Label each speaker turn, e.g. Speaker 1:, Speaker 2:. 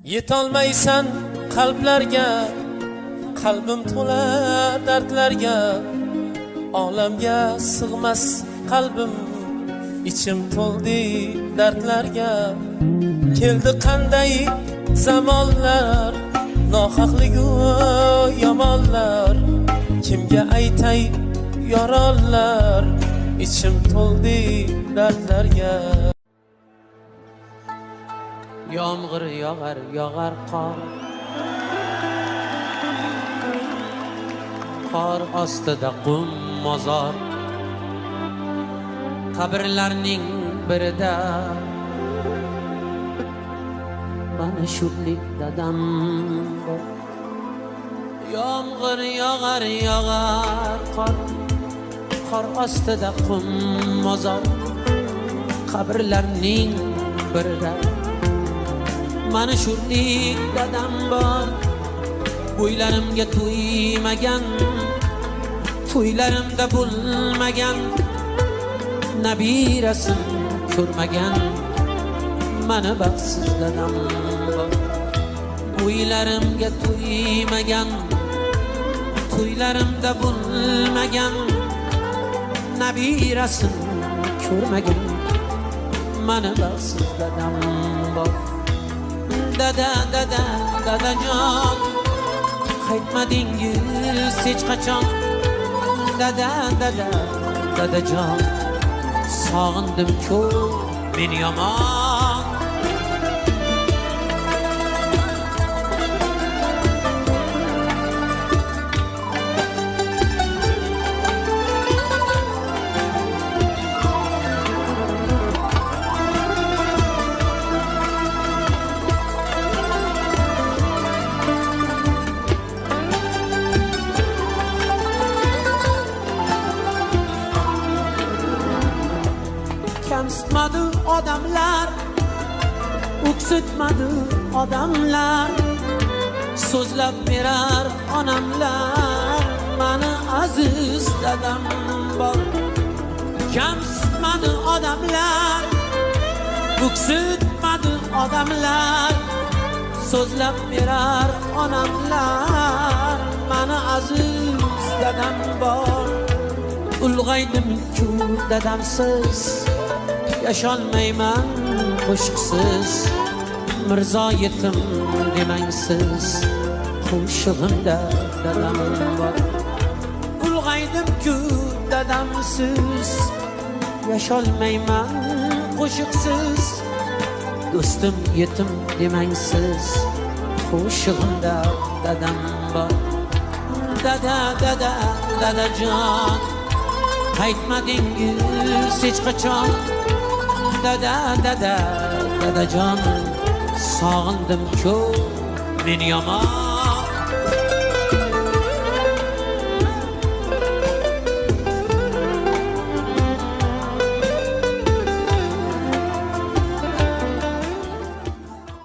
Speaker 1: Yetolmaysan qalblarga, qalbim to'la dardlarga, olamga sig'mas qalbim, ichim to'ldi dardlarga. Keldi qanday zamonlar, nohaqligu yomonlar, kimga aytay yorollar, ichim to'ldi dardlarga. Yomg'ir yog'ar, yog'ar qor, qor ostida qum mozor, qabrlarning birida mana shudlik dadam bor. Yomg'ir yog'ar, yog'ar qor, qor ostida qum mozor, qabrlarning birida mana shudlik dadam bor. Bo'ylarimga to'ymagan, to'ylarimda bo'lmagan, nabirasin ko'rmagan mana baxtsiz dadam bor. Bo'ylarimga to'ymagan, to'ylarimda bo'lmagan, nabirasin ko'rmagan mana baxtsiz dadam bor. Dada, dada, dadajon, qaytmadingiz hech qachon. Dada, dada, dadajon, sog'indim ko'p men yomon. Kamsitmadi odamlar, o'ksitmadi odamlar, so'zlab berar onamlar mani aziz dadam bor. Kamsitmadi odamlar, o'ksitmadi odamlar, so'zlab berar onamlar mani aziz dadam bor. Ulg'aydim-ku dadamsiz, yasholmayman qo'shiqsiz, mirzo yetim demangsiz, qo'shig'imda dadam bor. Ulg'aydim-ku dadamsiz, yasholmayman qo'shiqsiz, do'stim yetim demangsiz, qo'shig'imda dadam bor. Dada, dada, dadajon, qaytmadingiz hech qachon. Dada, dada, dadajon, sog'indim ko'p men yomon.